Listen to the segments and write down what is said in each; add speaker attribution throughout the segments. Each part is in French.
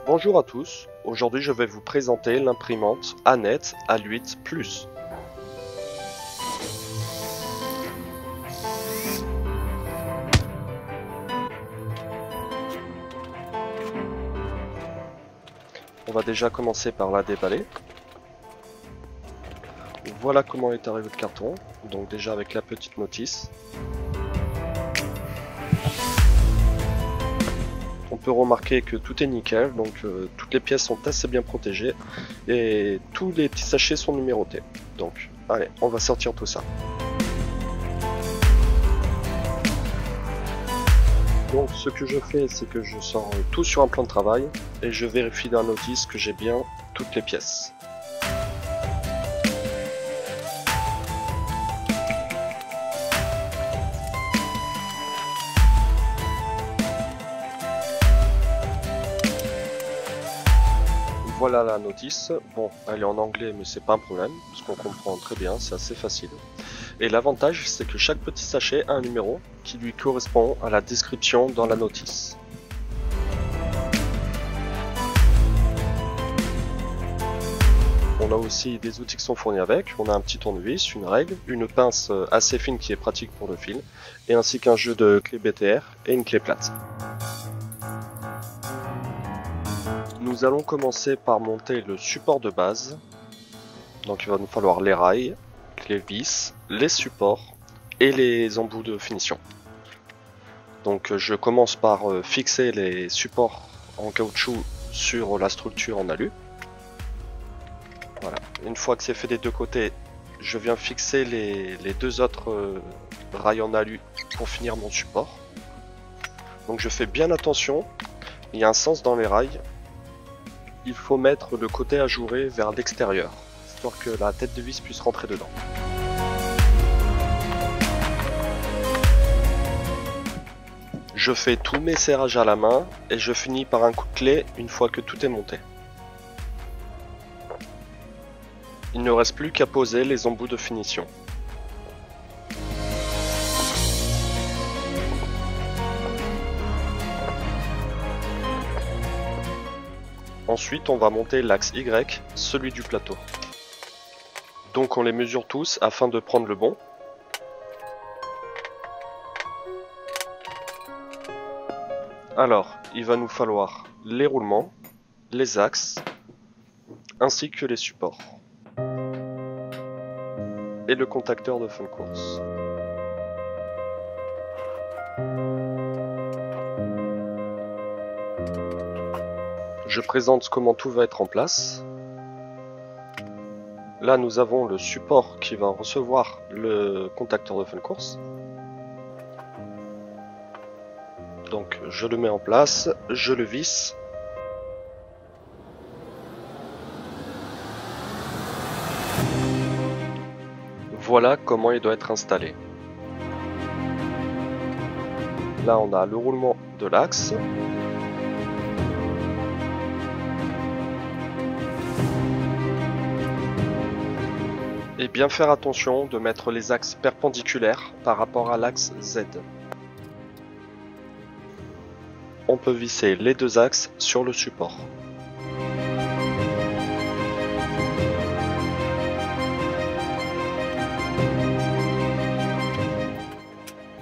Speaker 1: Bonjour à tous, aujourd'hui je vais vous présenter l'imprimante Anet A8 Plus. On va déjà commencer par la déballer. Voilà comment est arrivé le carton, donc déjà avec la petite notice. On peut remarquer que tout est nickel, donc toutes les pièces sont assez bien protégées et tous les petits sachets sont numérotés. Donc allez, on va sortir tout ça. Donc ce que je fais, c'est que je sors tout sur un plan de travail et je vérifie dans la notice que j'ai bien toutes les pièces. Voilà la notice. Bon, elle est en anglais, mais c'est pas un problème, parce qu'on comprend très bien, c'est assez facile. Et l'avantage, c'est que chaque petit sachet a un numéro qui lui correspond à la description dans la notice. On a aussi des outils qui sont fournis avec. On a un petit tournevis, une règle, une pince assez fine qui est pratique pour le fil, et ainsi qu'un jeu de clés BTR et une clé plate. Nous allons commencer par monter le support de base. Donc il va nous falloir les rails, les vis, les supports et les embouts de finition. Donc je commence par fixer les supports en caoutchouc sur la structure en alu. Voilà. Une fois que c'est fait des deux côtés, je viens fixer les deux autres rails en alu pour finir mon support. Donc je fais bien attention, il y a un sens dans les rails. Il faut mettre le côté ajouré vers l'extérieur, histoire que la tête de vis puisse rentrer dedans. Je fais tous mes serrages à la main et je finis par un coup de clé une fois que tout est monté. Il ne reste plus qu'à poser les embouts de finition. Ensuite, on va monter l'axe Y, celui du plateau. Donc on les mesure tous afin de prendre le bon. Alors, il va nous falloir les roulements, les axes, ainsi que les supports. Et le contacteur de fin de course. Je présente comment tout va être en place. Là, nous avons le support qui va recevoir le contacteur de fin de course. Donc, je le mets en place, je le visse. Voilà comment il doit être installé. Là, on a le roulement de l'axe. Et bien faire attention de mettre les axes perpendiculaires par rapport à l'axe Z. On peut visser les deux axes sur le support.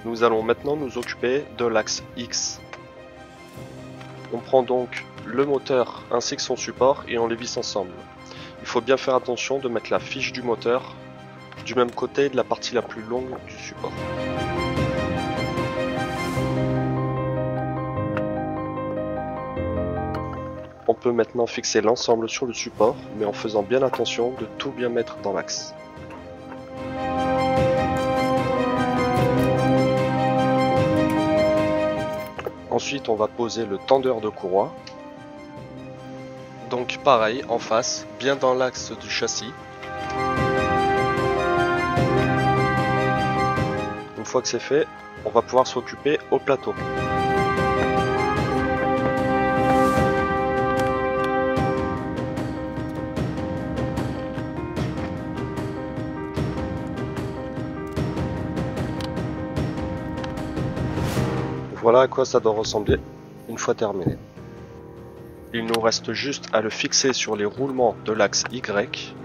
Speaker 1: Nous allons maintenant nous occuper de l'axe X. On prend donc le moteur ainsi que son support et on les visse ensemble. Il faut bien faire attention de mettre la fiche du moteur du même côté de la partie la plus longue du support. On peut maintenant fixer l'ensemble sur le support, mais en faisant bien attention de tout bien mettre dans l'axe. Ensuite, on va poser le tendeur de courroie. Donc pareil, en face, bien dans l'axe du châssis. Une fois que c'est fait, on va pouvoir s'occuper au plateau. Voilà à quoi ça doit ressembler une fois terminé. Il nous reste juste à le fixer sur les roulements de l'axe Y.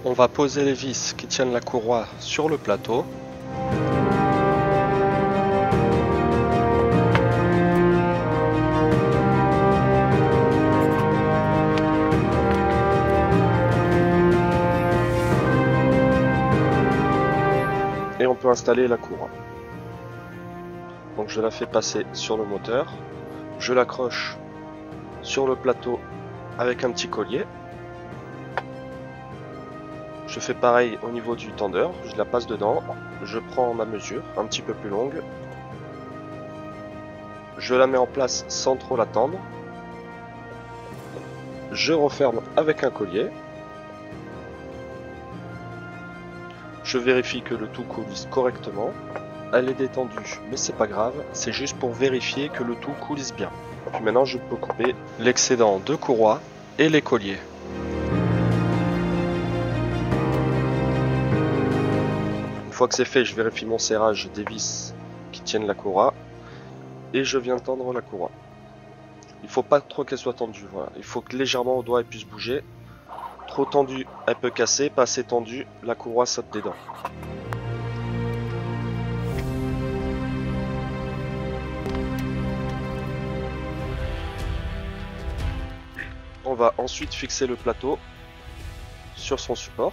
Speaker 1: On va poser les vis qui tiennent la courroie sur le plateau. Et on peut installer la courroie. Donc je la fais passer sur le moteur. Je l'accroche sur le plateau avec un petit collier. Je fais pareil au niveau du tendeur, je la passe dedans, je prends ma mesure, un petit peu plus longue, je la mets en place sans trop la tendre, je referme avec un collier, je vérifie que le tout coulisse correctement, elle est détendue mais c'est pas grave, c'est juste pour vérifier que le tout coulisse bien. Puis maintenant je peux couper l'excédent de courroie et les colliers. Une fois que c'est fait, je vérifie mon serrage des vis qui tiennent la courroie et je viens tendre la courroie. Il faut pas trop qu'elle soit tendue, voilà. Il faut que légèrement au doigt elle puisse bouger. Trop tendue, elle peut casser, pas assez tendue, la courroie saute des dents. On va ensuite fixer le plateau sur son support.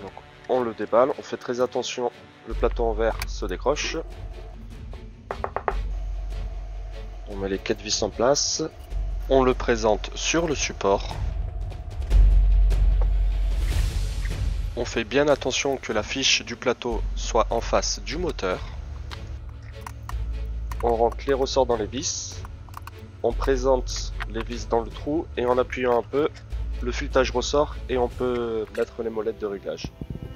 Speaker 1: Donc, on le déballe, on fait très attention, le plateau en verre se décroche. On met les 4 vis en place. On le présente sur le support. On fait bien attention que la fiche du plateau soit en face du moteur. On rentre les ressorts dans les vis. On présente les vis dans le trou et en appuyant un peu, le filetage ressort et on peut mettre les molettes de réglage.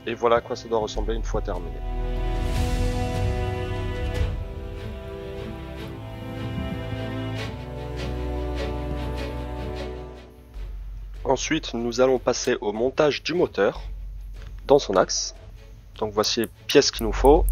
Speaker 1: Et voilà à quoi ça doit ressembler une fois terminé. Ensuite, nous allons passer au montage du moteur dans son axe. Donc voici les pièces qu'il nous faut.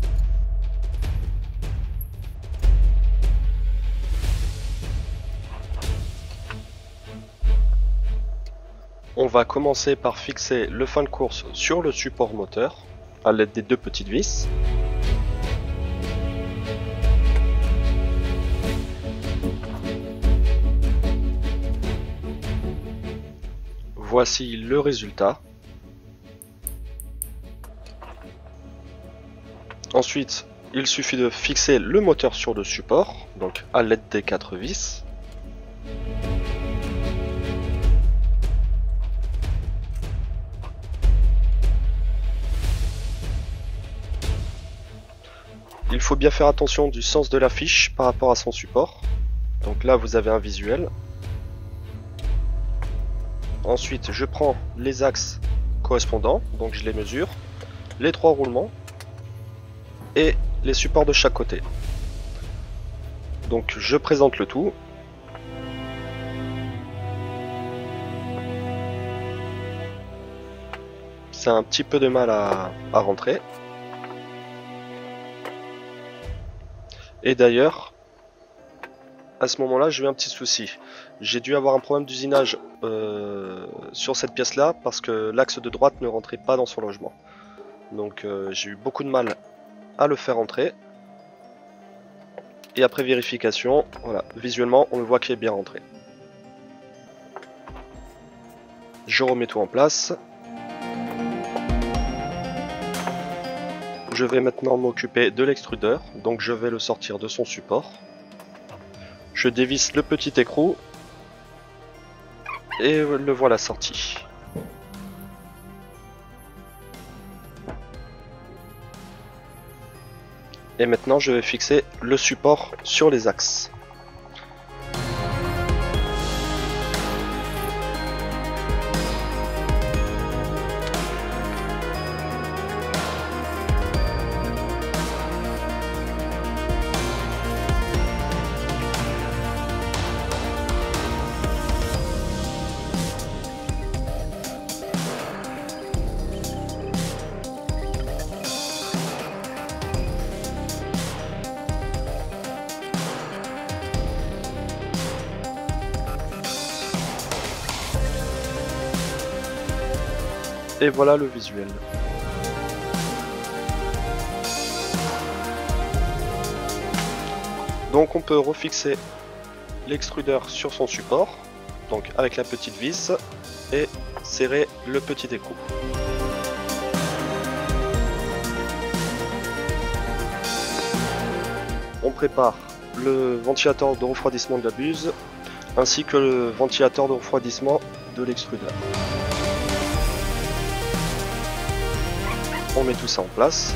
Speaker 1: On va commencer par fixer le fin de course sur le support moteur à l'aide des 2 petites vis. Voici le résultat. Ensuite, il suffit de fixer le moteur sur le support, donc à l'aide des 4 vis. Il faut bien faire attention du sens de la fiche par rapport à son support. Donc là, vous avez un visuel. Ensuite, je prends les axes correspondants, donc je les mesure, les 3 roulements et les supports de chaque côté. Donc je présente le tout. C'est un petit peu de mal à rentrer. Et d'ailleurs, à ce moment-là, j'ai eu un petit souci. J'ai dû avoir un problème d'usinage sur cette pièce-là parce que l'axe de droite ne rentrait pas dans son logement. Donc j'ai eu beaucoup de mal à le faire entrer. Et après vérification, voilà, visuellement, on le voit qu'il est bien rentré. Je remets tout en place. Je vais maintenant m'occuper de l'extrudeur, donc je vais le sortir de son support. Je dévisse le petit écrou et le voilà sorti. Et maintenant je vais fixer le support sur les axes. Et voilà le visuel. Donc on peut refixer l'extrudeur sur son support, donc avec la petite vis, et serrer le petit écrou. On prépare le ventilateur de refroidissement de la buse, ainsi que le ventilateur de refroidissement de l'extrudeur. On met tout ça en place.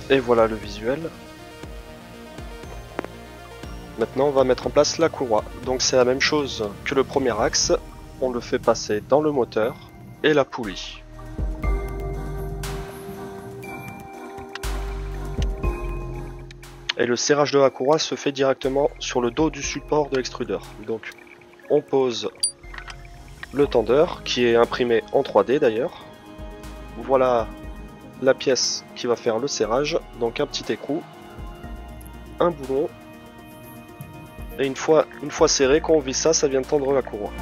Speaker 1: Et voilà le visuel. Maintenant on va mettre en place la courroie. Donc c'est la même chose que le premier axe. On le fait passer dans le moteur et la poulie. Et le serrage de la courroie se fait directement sur le dos du support de l'extrudeur. Donc on pose le tendeur qui est imprimé en 3D d'ailleurs. Voilà la pièce qui va faire le serrage, donc un petit écrou, un boulon, et une fois serré, quand on visse ça, ça vient tendre la courroie.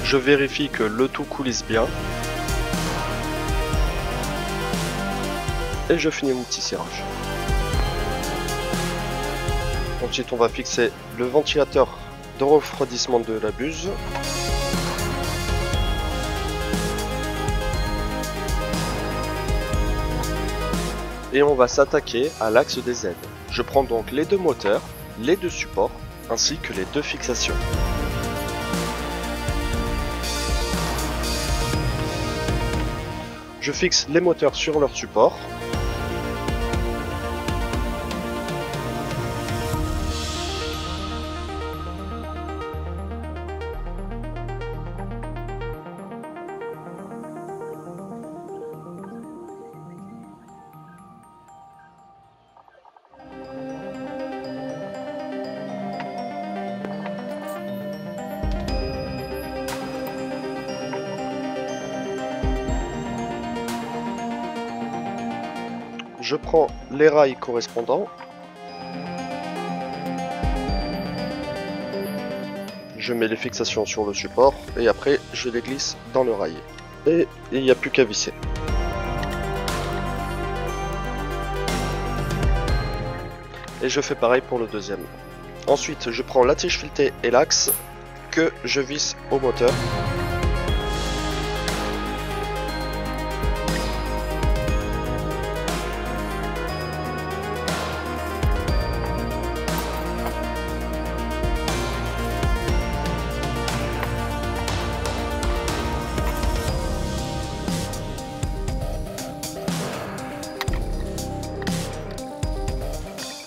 Speaker 1: Je vérifie que le tout coulisse bien, et je finis mon petit serrage. Ensuite on va fixer le ventilateur de refroidissement de la buse. Et on va s'attaquer à l'axe des aides. Je prends donc les deux moteurs, les deux supports, ainsi que les deux fixations. Je fixe les moteurs sur leur support. Je prends les rails correspondants. Je mets les fixations sur le support et après je les glisse dans le rail. Et il n'y a plus qu'à visser. Et je fais pareil pour le deuxième. Ensuite je prends la tige filetée et l'axe que je visse au moteur.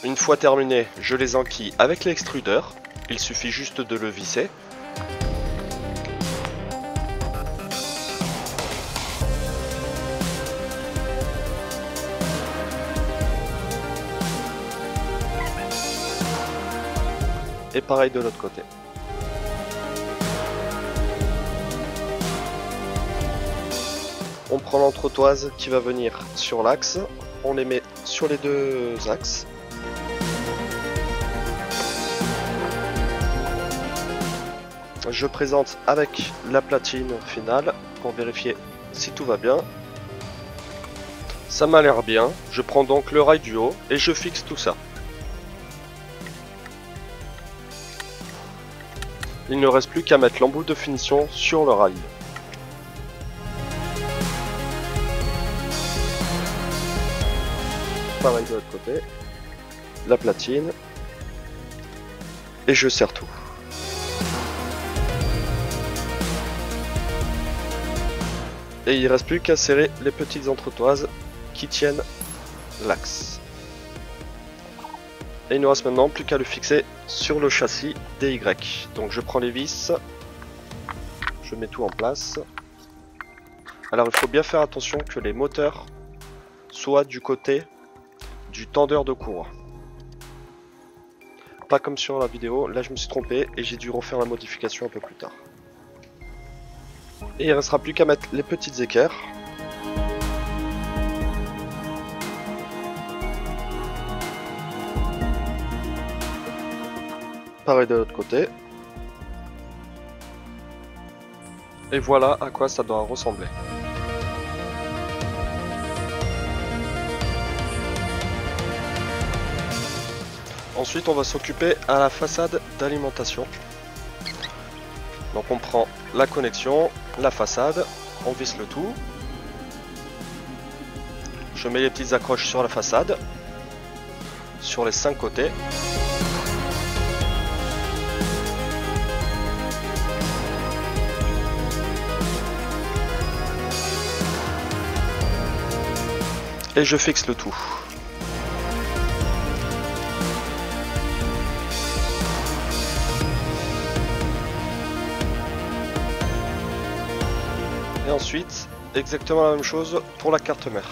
Speaker 1: Une fois terminé, je les enquille avec l'extrudeur. Il suffit juste de le visser. Et pareil de l'autre côté. On prend l'entretoise qui va venir sur l'axe. On les met sur les deux axes. Je présente avec la platine finale pour vérifier si tout va bien. Ça m'a l'air bien. Je prends donc le rail du haut et je fixe tout ça. Il ne reste plus qu'à mettre l'embout de finition sur le rail. Pareil de l'autre côté. La platine. Et je serre tout. Et il ne reste plus qu'à serrer les petites entretoises qui tiennent l'axe. Et il ne reste maintenant plus qu'à le fixer sur le châssis DY. Donc je prends les vis, je mets tout en place. Alors il faut bien faire attention que les moteurs soient du côté du tendeur de courroie. Pas comme sur la vidéo, là je me suis trompé et j'ai dû refaire la modification un peu plus tard. Et il ne restera plus qu'à mettre les petites équerres. Pareil de l'autre côté. Et voilà à quoi ça doit ressembler. Ensuite on va s'occuper à la façade d'alimentation. Donc on prend la connexion, la façade, on visse le tout. Je mets les petites accroches sur la façade, sur les 5 côtés. Et je fixe le tout. Et ensuite, exactement la même chose pour la carte mère.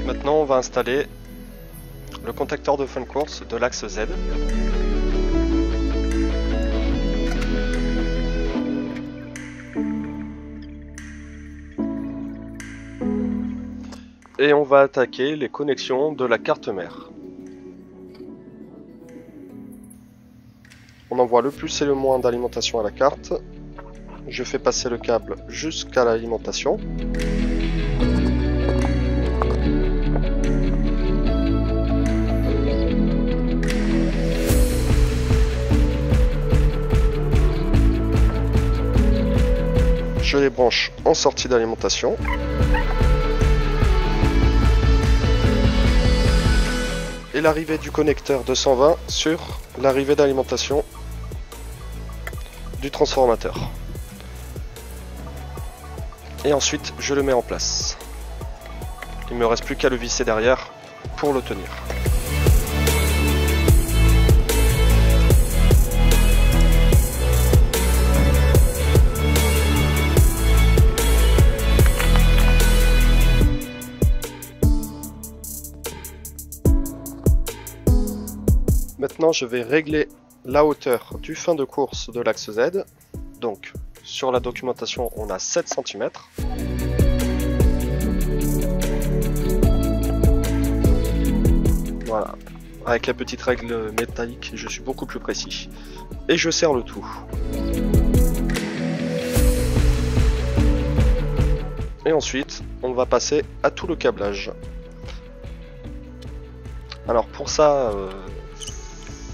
Speaker 1: Maintenant, on va installer le contacteur de fin de course de l'axe Z. Et on va attaquer les connexions de la carte mère. On envoie le plus et le moins d'alimentation à la carte. Je fais passer le câble jusqu'à l'alimentation. Je les branche en sortie d'alimentation. Et l'arrivée du connecteur 220 sur l'arrivée d'alimentation du transformateur. Et ensuite je le mets en place. Il me reste plus qu'à le visser derrière pour le tenir. Maintenant, je vais régler la hauteur du fin de course de l'axe Z. Donc, sur la documentation, on a 7 cm. Voilà. Avec la petite règle métallique, je suis beaucoup plus précis. Et je serre le tout. Et ensuite, on va passer à tout le câblage. Alors pour ça...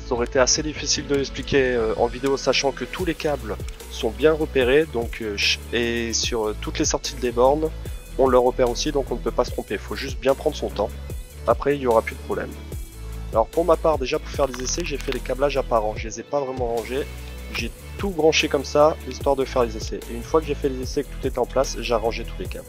Speaker 1: ça aurait été assez difficile de l'expliquer en vidéo, sachant que tous les câbles sont bien repérés, donc et sur toutes les sorties des bornes, on le repère aussi, donc on ne peut pas se tromper. Il faut juste bien prendre son temps. Après, il n'y aura plus de problème. Alors pour ma part, déjà pour faire les essais, j'ai fait les câblages apparents. Je les ai pas vraiment rangés. J'ai tout branché comme ça, histoire de faire les essais. Et une fois que j'ai fait les essais et que tout est en place, j'ai arrangé tous les câbles.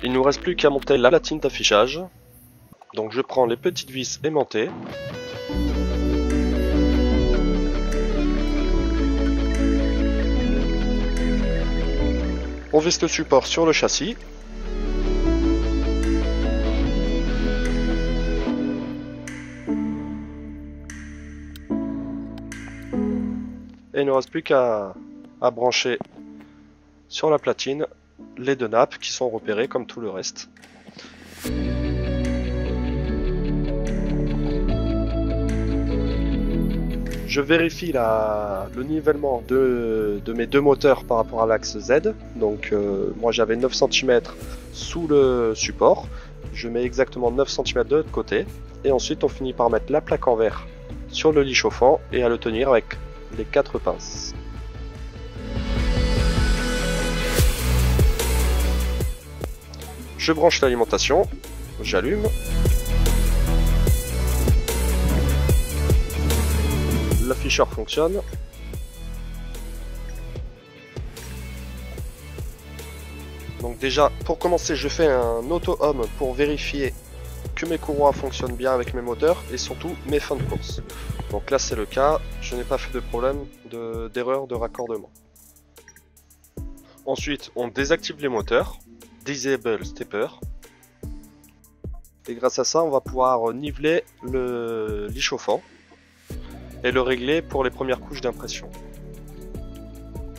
Speaker 1: Il nous reste plus qu'à monter la platine d'affichage. Donc je prends les petites vis aimantées. On visse le support sur le châssis. Et il ne reste plus qu'à brancher sur la platine les deux nappes qui sont repérées comme tout le reste. Je vérifie le nivellement de mes deux moteurs par rapport à l'axe Z. Donc moi j'avais 9 cm sous le support. Je mets exactement 9 cm de l'autre côté. Et ensuite on finit par mettre la plaque en verre sur le lit chauffant et à le tenir avec les 4 pinces. Je branche l'alimentation, j'allume. L'afficheur fonctionne. Donc déjà, pour commencer, je fais un auto-home pour vérifier que mes courroies fonctionnent bien avec mes moteurs et surtout mes fins de course. Donc là c'est le cas, je n'ai pas fait de problème d'erreur de raccordement. Ensuite, on désactive les moteurs, Disable Stepper. Et grâce à ça, on va pouvoir niveler l'échauffant et le régler pour les premières couches d'impression.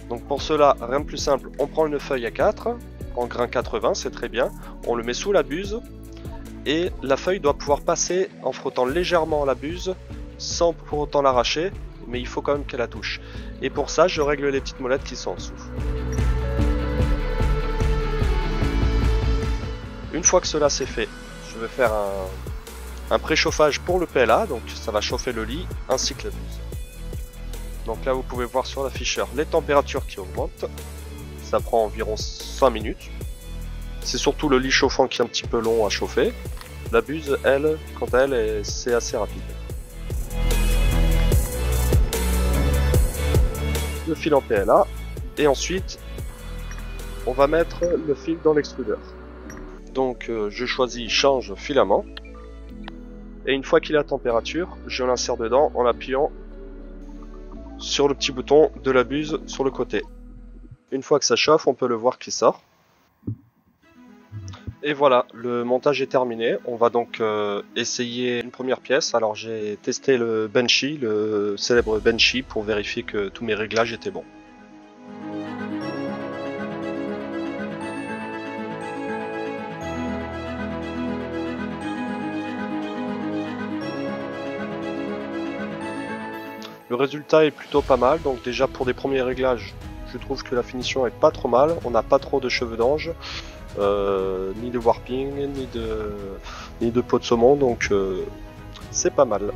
Speaker 1: Donc pour cela, rien de plus simple, on prend une feuille A4, en grain 80, c'est très bien, on le met sous la buse, et la feuille doit pouvoir passer en frottant légèrement la buse, sans pour autant l'arracher, mais il faut quand même qu'elle la touche. Et pour ça, je règle les petites molettes qui sont en dessous. Une fois que cela c'est fait, je vais faire un préchauffage pour le PLA, donc ça va chauffer le lit ainsi que la buse. Donc là vous pouvez voir sur l'afficheur les températures qui augmentent, ça prend environ 5 minutes. C'est surtout le lit chauffant qui est un petit peu long à chauffer, la buse elle, quant à elle, c'est assez rapide. Le fil en PLA, et ensuite on va mettre le fil dans l'extrudeur. Donc je choisis change filament, et une fois qu'il est à température, je l'insère dedans en appuyant sur le petit bouton de la buse sur le côté. Une fois que ça chauffe, on peut le voir qui sort. Et voilà, le montage est terminé. On va donc essayer une première pièce. Alors j'ai testé le Benchy, le célèbre Benchy, pour vérifier que tous mes réglages étaient bons. Le résultat est plutôt pas mal, donc déjà pour des premiers réglages, je trouve que la finition est pas trop mal, on n'a pas trop de cheveux d'ange, ni de warping, ni de peau de saumon, donc c'est pas mal.